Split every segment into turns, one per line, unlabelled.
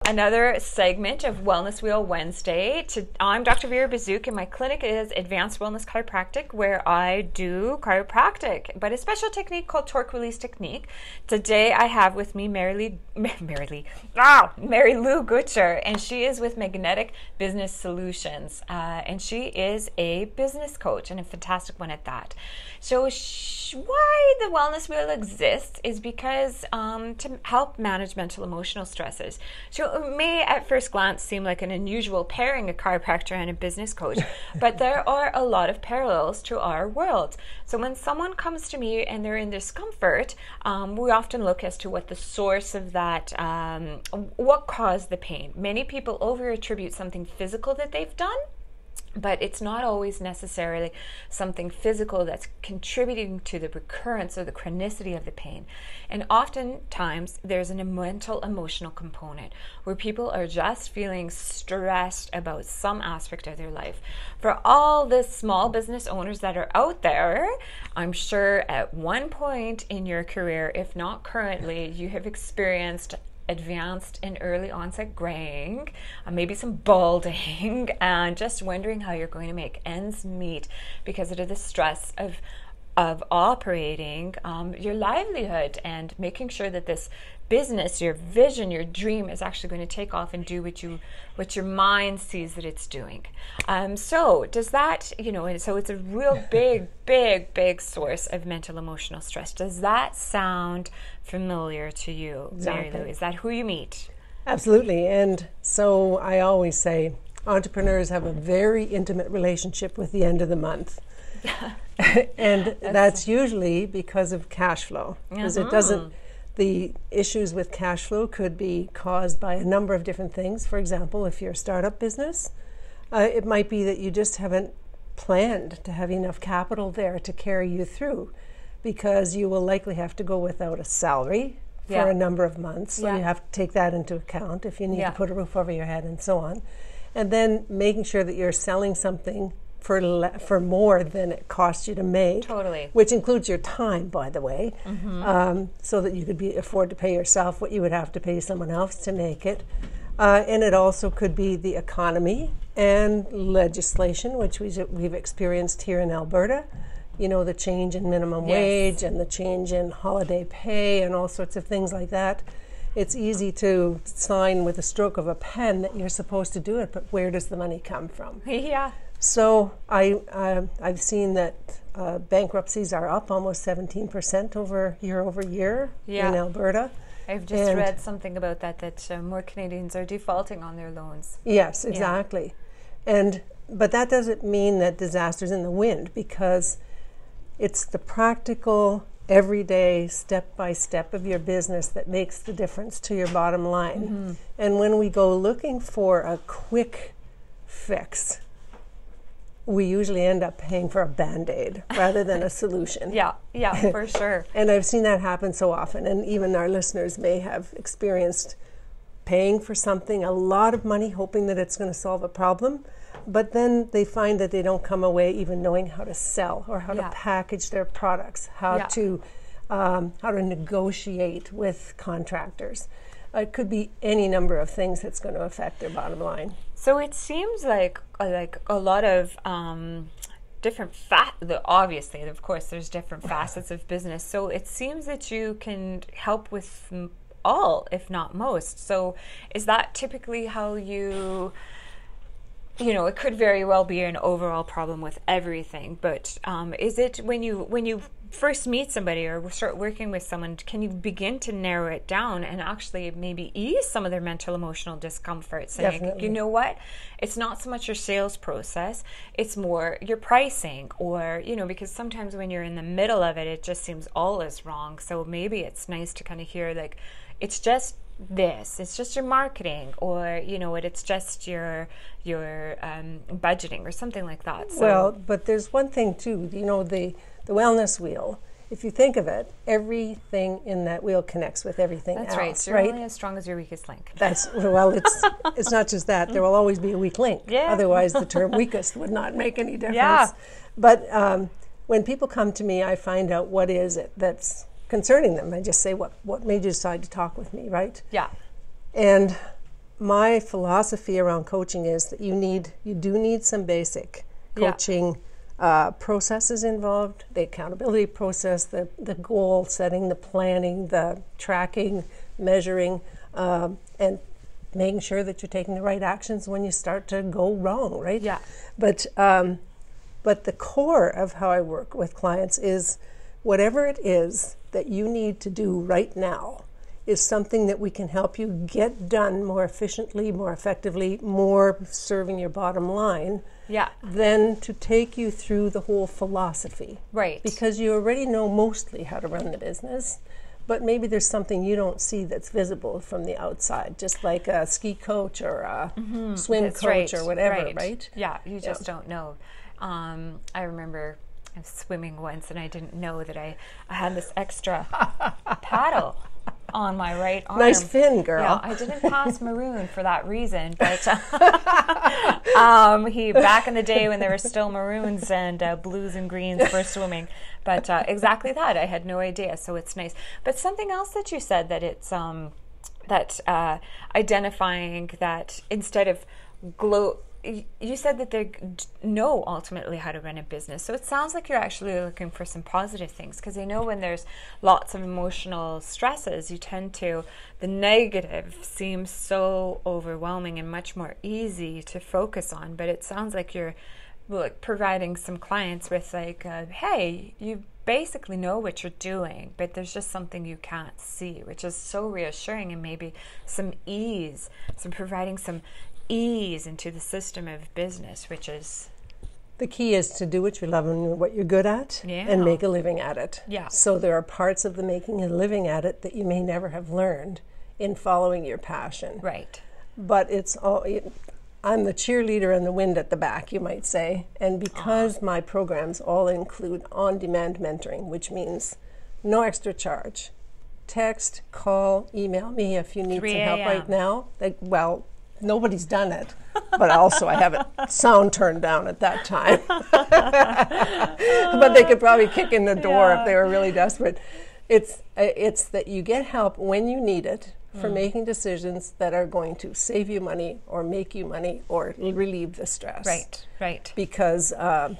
another segment of Wellness Wheel Wednesday. I'm Dr. Vera Bazouk, and my clinic is Advanced Wellness Chiropractic, where I do chiropractic, but a special technique called torque release technique. Today I have with me Mary Lou Gutscher, and she is with Magnetic Business Solutions, and she is a business coach, and a fantastic one at that. So why the Wellness Wheel exists is because to help manage mental emotional stresses. So it may at first glance seem like an unusual pairing, a chiropractor and a business coach, but there are a lot of parallels to our world. So when someone comes to me and they're in discomfort, we often look as to what the source of that, what caused the pain. Many people over-attribute something physical that they've done, but it's not always necessarily something physical that's contributing to the recurrence or the chronicity of the pain. And oftentimes there's a mental emotional component where people are just feeling stressed about some aspect of their life. For all the small business owners that are out there, I'm sure at one point in your career, if not currently, you have experienced advanced and early onset graying, maybe some balding, and just wondering how you're going to make ends meet because of the stress of operating your livelihood and making sure that this business, your vision, your dream is actually going to take off and do what your mind sees that it's doing. So does that, and so it's a real big source of mental emotional stress. Does that sound familiar to you,
Exactly.
Mary Lou? Is that who you meet?
Absolutely. And so I always say entrepreneurs have a very intimate relationship with the end of the month. And that's usually because of cash flow. Because it doesn't, the issues with cash flow could be caused by a number of different things. For example, if you're a startup business, it might be that you just haven't planned to have enough capital there to carry you through, because you will likely have to go without a salary for a number of months. So you have to take that into account if you need to put a roof over your head and so on. And then making sure that you're selling something for more than it costs you to make.
Totally.
Which includes your time, by the way, so that you could afford to pay yourself what you would have to pay someone else to make it. And it also could be the economy and legislation, which we've experienced here in Alberta. The change in minimum wage and the change in holiday pay and all sorts of things like that. It's easy to sign with a stroke of a pen that you're supposed to do it, but where does the money come from?
Yeah.
So I've seen that bankruptcies are up almost 17% year over year in Alberta.
I've just read something about that more Canadians are defaulting on their loans.
Yes, exactly. But that doesn't mean that disaster's in the wind, because it's the practical, everyday, step-by-step of your business that makes the difference to your bottom line. And when we go looking for a quick fix, we usually end up paying for a Band-Aid rather than a solution.
Yeah, for sure.
And I've seen that happen so often, and even our listeners may have experienced paying for something, a lot of money, hoping that it's going to solve a problem, but then they find that they don't come away even knowing how to sell or how to package their products, how to negotiate with contractors. It could be any number of things that's going to affect their bottom line.
So it seems like a lot of different obviously, of course, there's different facets of business. So it seems that you can help with all, if not most. So is that typically how you? It could very well be an overall problem with everything, but is it when you first meet somebody or start working with someone, can you begin to narrow it down and actually maybe ease some of their mental emotional discomfort? Saying,
Definitely.
you know what, it's not so much your sales process, it's more your pricing, or because sometimes when you're in the middle of it, it just seems all is wrong. So maybe it's nice to kind of hear it's just it's just your marketing, or it's just your budgeting or something like that. So,
well, but there's one thing too, the wellness wheel. If you think of it, everything in that wheel connects with everything else.
That's right. So you're only as strong as your weakest link.
It's not just that. There will always be a weak link.
Yeah.
Otherwise, the term weakest would not make any difference.
Yeah.
But when people come to me, I find out what is it that's concerning them. I just say, what made you decide to talk with me, right?
Yeah.
And my philosophy around coaching is that you do need some basic coaching processes involved, the accountability process, the goal setting, the planning, the tracking, measuring, and making sure that you're taking the right actions when you start to go wrong, right?
Yeah.
But the core of how I work with clients is whatever it is that you need to do right now is something that we can help you get done more efficiently, more effectively, more serving your bottom line, than to take you through the whole philosophy.
Right.
Because you already know mostly how to run the business, but maybe there's something you don't see that's visible from the outside, just like a ski coach or a swim coach or whatever, right?
Yeah, you just don't know. I remember I was swimming once and I didn't know that I had this extra paddle on my right arm.
Nice fin, girl.
Yeah, I didn't pass maroon for that reason, but back in the day when there were still maroons and blues and greens for swimming, but exactly that, I had no idea. So it's nice. But something else that you said, that it's identifying that instead of you said that they know ultimately how to run a business. So it sounds like you're actually looking for some positive things, because I know when there's lots of emotional stresses, the negative seems so overwhelming and much more easy to focus on. But it sounds like you're providing some clients with hey, you basically know what you're doing, but there's just something you can't see, which is so reassuring, and maybe some ease, providing some ease into the system of business, which is
the key is to do what you love and what you're good at, and make a living at it.
Yeah.
So there are parts of the making a living at it that you may never have learned in following your passion.
Right.
But I'm the cheerleader and the wind at the back, you might say. And because my programs all include on-demand mentoring, which means no extra charge. Text, call, email me if you need some help right now. Nobody's done it, but also I have it sound turned down at that time. But they could probably kick in the door if they were really desperate. It's that you get help when you need it for making decisions that are going to save you money or make you money or relieve the stress.
Right.
Because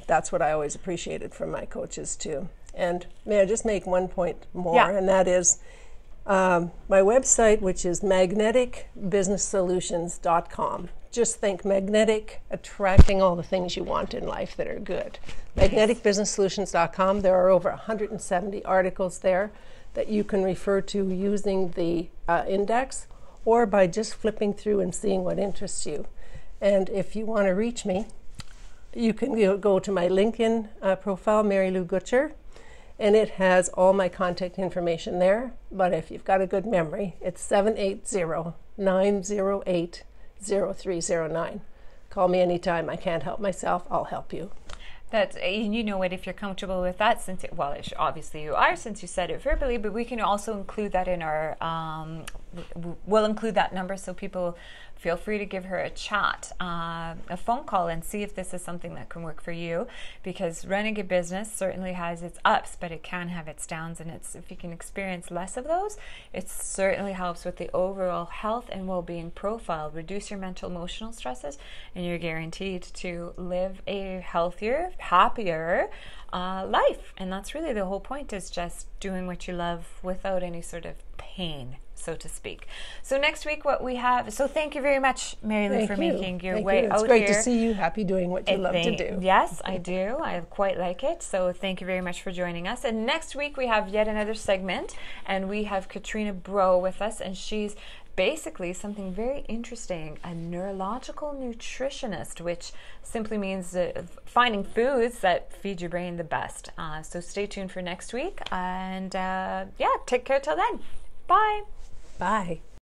that's what I always appreciated from my coaches too. And may I just make one point more, and that is my website, which is magneticbusinesssolutions.com. Just think magnetic, attracting all the things you want in life that are good. Magneticbusinesssolutions.com. There are over 170 articles there that you can refer to using the index, or by just flipping through and seeing what interests you. And if you want to reach me, you can go to my LinkedIn profile, Mary Lou Gutscher, and it has all my contact information there. But if you've got a good memory, it's 780-908-0309. Call me anytime. I can't help myself. I'll help you.
That's, you know what, if you're comfortable with that, obviously you are, since you said it verbally, but we can also include that in our, we'll include that number, so people feel free to give her a chat, a phone call, and see if this is something that can work for you, because running a business certainly has its ups, but it can have its downs, and if you can experience less of those, it certainly helps with the overall health and well-being profile. Reduce your mental, emotional stresses, and you're guaranteed to live a healthier, happier life. And that's really the whole point, is just doing what you love without any sort of pain, so to speak. So next week what we have, so thank you very much, Mary Lou, for making your way out here.
It's great to see you happy doing what you love to do.
Yes, I do. I quite like it. So thank you very much for joining us. And next week we have yet another segment, and we have Katrina Bro with us, and she's basically something very interesting, a neurological nutritionist, which simply means finding foods that feed your brain the best. So stay tuned for next week, and take care till then. Bye.
Bye.